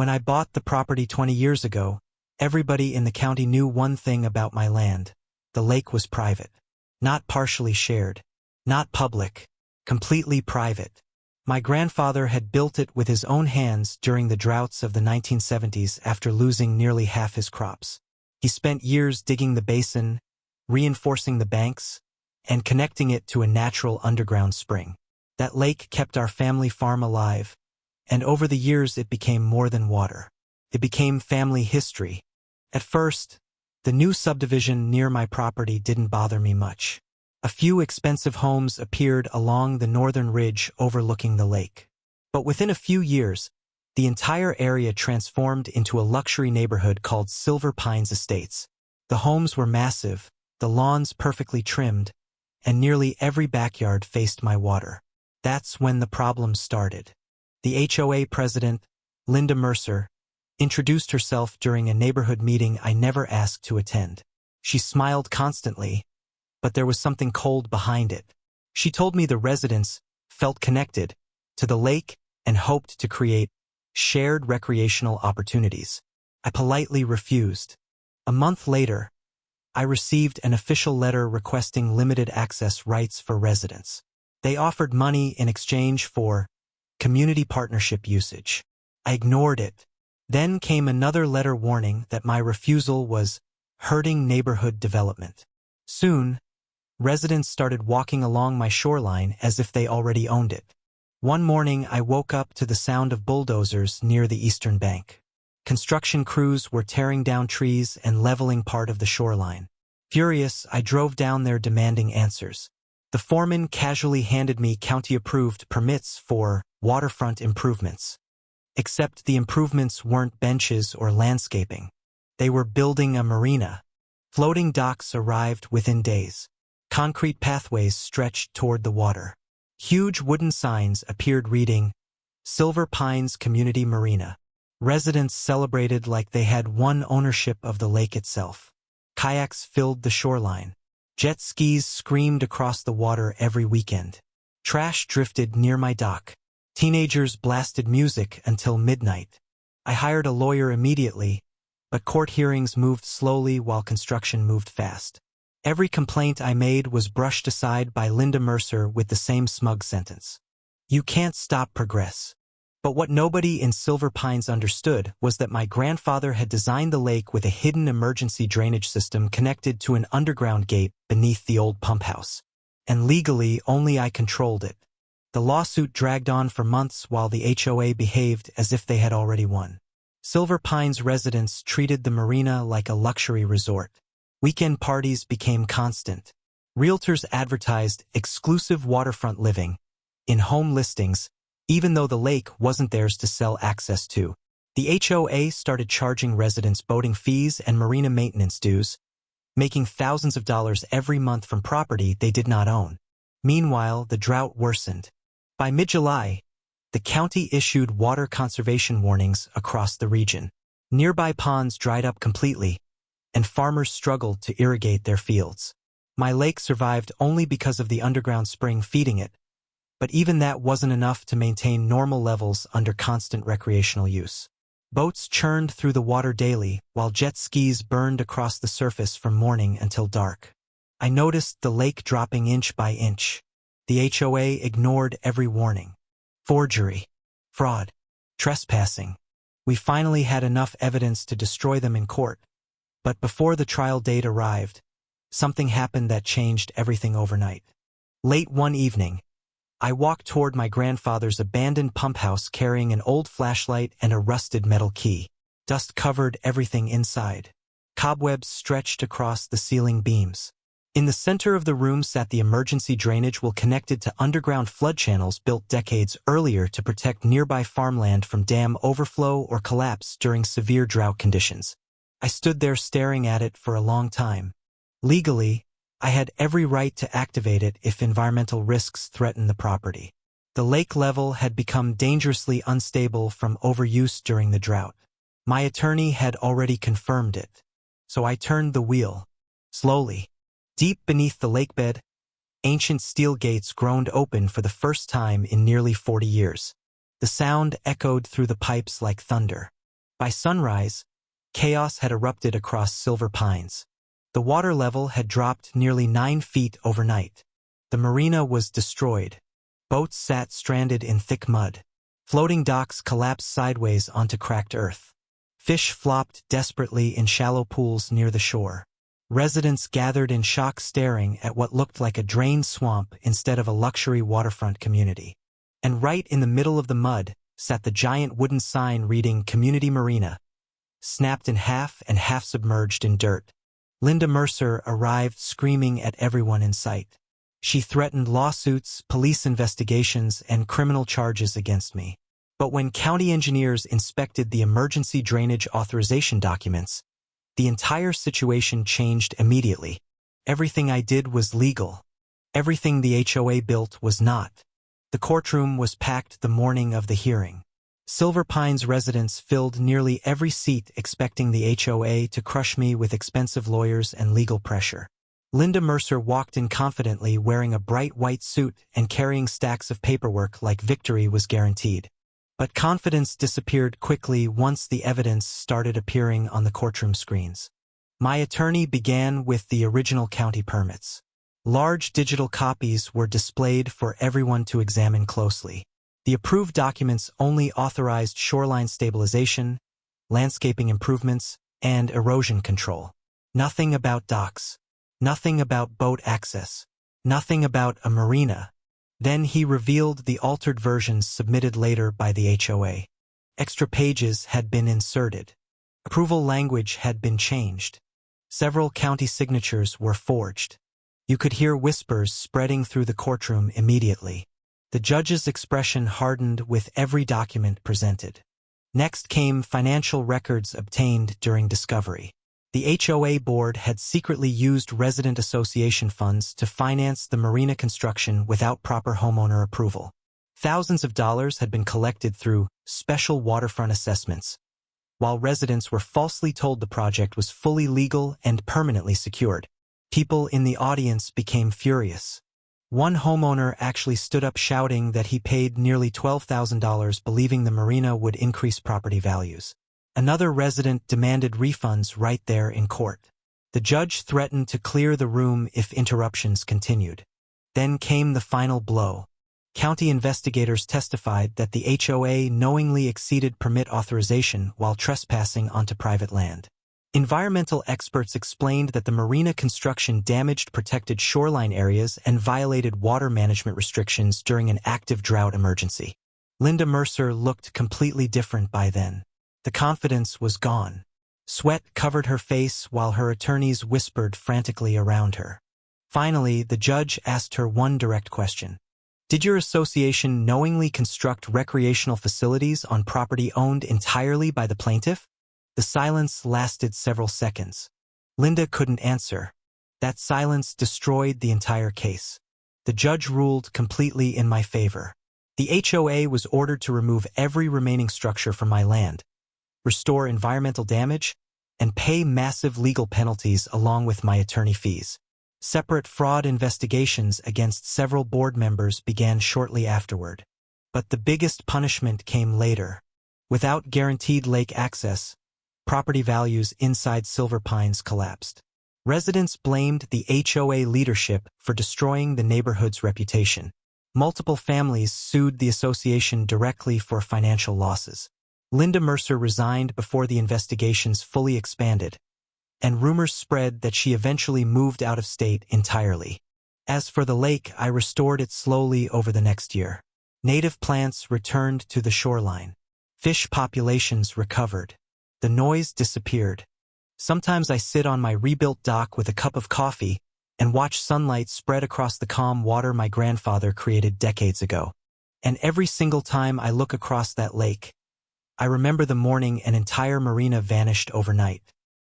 When I bought the property 20 years ago, everybody in the county knew one thing about my land. The lake was private. Not partially shared. Not public. Completely private. My grandfather had built it with his own hands during the droughts of the 1970s after losing nearly half his crops. He spent years digging the basin, reinforcing the banks, and connecting it to a natural underground spring. That lake kept our family farm alive, and over the years it became more than water. It became family history. At first, the new subdivision near my property didn't bother me much. A few expensive homes appeared along the northern ridge overlooking the lake. But within a few years, the entire area transformed into a luxury neighborhood called Silver Pines Estates. The homes were massive, the lawns perfectly trimmed, and nearly every backyard faced my water. That's when the problems started. The HOA president, Linda Mercer, introduced herself during a neighborhood meeting I never asked to attend. She smiled constantly, but there was something cold behind it. She told me the residents felt connected to the lake and hoped to create shared recreational opportunities. I politely refused. A month later, I received an official letter requesting limited access rights for residents. They offered money in exchange for community partnership usage. I ignored it. Then came another letter warning that my refusal was hurting neighborhood development. Soon, residents started walking along my shoreline as if they already owned it. One morning, I woke up to the sound of bulldozers near the eastern bank. Construction crews were tearing down trees and leveling part of the shoreline. Furious, I drove down there demanding answers. The foreman casually handed me county-approved permits for waterfront improvements. Except the improvements weren't benches or landscaping. They were building a marina. Floating docks arrived within days. Concrete pathways stretched toward the water. Huge wooden signs appeared reading, Silver Pines Community Marina. Residents celebrated like they had won ownership of the lake itself. Kayaks filled the shoreline. Jet skis screamed across the water every weekend. Trash drifted near my dock. Teenagers blasted music until midnight. I hired a lawyer immediately, but court hearings moved slowly while construction moved fast. Every complaint I made was brushed aside by Linda Mercer with the same smug sentence. You can't stop progress. But what nobody in Silver Pines understood was that my grandfather had designed the lake with a hidden emergency drainage system connected to an underground gate beneath the old pump house. And legally, only I controlled it. The lawsuit dragged on for months while the HOA behaved as if they had already won. Silver Pines residents treated the marina like a luxury resort. Weekend parties became constant. Realtors advertised exclusive waterfront living in home listings, even though the lake wasn't theirs to sell access to. The HOA started charging residents boating fees and marina maintenance dues, making thousands of dollars every month from property they did not own. Meanwhile, the drought worsened. By mid-July, the county issued water conservation warnings across the region. Nearby ponds dried up completely, and farmers struggled to irrigate their fields. My lake survived only because of the underground spring feeding it, but even that wasn't enough to maintain normal levels under constant recreational use. Boats churned through the water daily, while jet skis burned across the surface from morning until dark. I noticed the lake dropping inch by inch. The HOA ignored every warning. Forgery, fraud, trespassing. We finally had enough evidence to destroy them in court. But before the trial date arrived, something happened that changed everything overnight. Late one evening, I walked toward my grandfather's abandoned pump house carrying an old flashlight and a rusted metal key. Dust covered everything inside. Cobwebs stretched across the ceiling beams. In the center of the room sat the emergency drainage well connected to underground flood channels built decades earlier to protect nearby farmland from dam overflow or collapse during severe drought conditions. I stood there staring at it for a long time. Legally, I had every right to activate it if environmental risks threatened the property. The lake level had become dangerously unstable from overuse during the drought. My attorney had already confirmed it. So I turned the wheel. Slowly. Deep beneath the lakebed, ancient steel gates groaned open for the first time in nearly 40 years. The sound echoed through the pipes like thunder. By sunrise, chaos had erupted across Silver Pines. The water level had dropped nearly 9 feet overnight. The marina was destroyed. Boats sat stranded in thick mud. Floating docks collapsed sideways onto cracked earth. Fish flopped desperately in shallow pools near the shore. Residents gathered in shock, staring at what looked like a drained swamp instead of a luxury waterfront community. And right in the middle of the mud sat the giant wooden sign reading Community Marina, snapped in half and half submerged in dirt. Linda Mercer arrived screaming at everyone in sight. She threatened lawsuits, police investigations, and criminal charges against me. But when county engineers inspected the emergency drainage authorization documents, the entire situation changed immediately. Everything I did was legal. Everything the HOA built was not. The courtroom was packed the morning of the hearing. Silver Pines residents filled nearly every seat, expecting the HOA to crush me with expensive lawyers and legal pressure. Linda Mercer walked in confidently, wearing a bright white suit and carrying stacks of paperwork like victory was guaranteed. But confidence disappeared quickly once the evidence started appearing on the courtroom screens. My attorney began with the original county permits. Large digital copies were displayed for everyone to examine closely. The approved documents only authorized shoreline stabilization, landscaping improvements, and erosion control. Nothing about docks. Nothing about boat access. Nothing about a marina. Then he revealed the altered versions submitted later by the HOA. Extra pages had been inserted. Approval language had been changed. Several county signatures were forged. You could hear whispers spreading through the courtroom immediately. The judge's expression hardened with every document presented. Next came financial records obtained during discovery. The HOA board had secretly used resident association funds to finance the marina construction without proper homeowner approval. Thousands of dollars had been collected through special waterfront assessments, while residents were falsely told the project was fully legal and permanently secured. People in the audience became furious. One homeowner actually stood up shouting that he paid nearly $12,000 believing the marina would increase property values. Another resident demanded refunds right there in court. The judge threatened to clear the room if interruptions continued. Then came the final blow. County investigators testified that the HOA knowingly exceeded permit authorization while trespassing onto private land. Environmental experts explained that the marina construction damaged protected shoreline areas and violated water management restrictions during an active drought emergency. Linda Mercer looked completely different by then. The confidence was gone. Sweat covered her face while her attorneys whispered frantically around her. Finally, the judge asked her one direct question. Did your association knowingly construct recreational facilities on property owned entirely by the plaintiff? The silence lasted several seconds. Linda couldn't answer. That silence destroyed the entire case. The judge ruled completely in my favor. The HOA was ordered to remove every remaining structure from my land, restore environmental damage, and pay massive legal penalties along with my attorney fees. Separate fraud investigations against several board members began shortly afterward. But the biggest punishment came later. Without guaranteed lake access, property values inside Silver Pines collapsed. Residents blamed the HOA leadership for destroying the neighborhood's reputation. Multiple families sued the association directly for financial losses. Linda Mercer resigned before the investigations fully expanded, and rumors spread that she eventually moved out of state entirely. As for the lake, I restored it slowly over the next year. Native plants returned to the shoreline. Fish populations recovered. The noise disappeared. Sometimes I sit on my rebuilt dock with a cup of coffee and watch sunlight spread across the calm water my grandfather created decades ago. And every single time I look across that lake, I remember the morning an entire marina vanished overnight.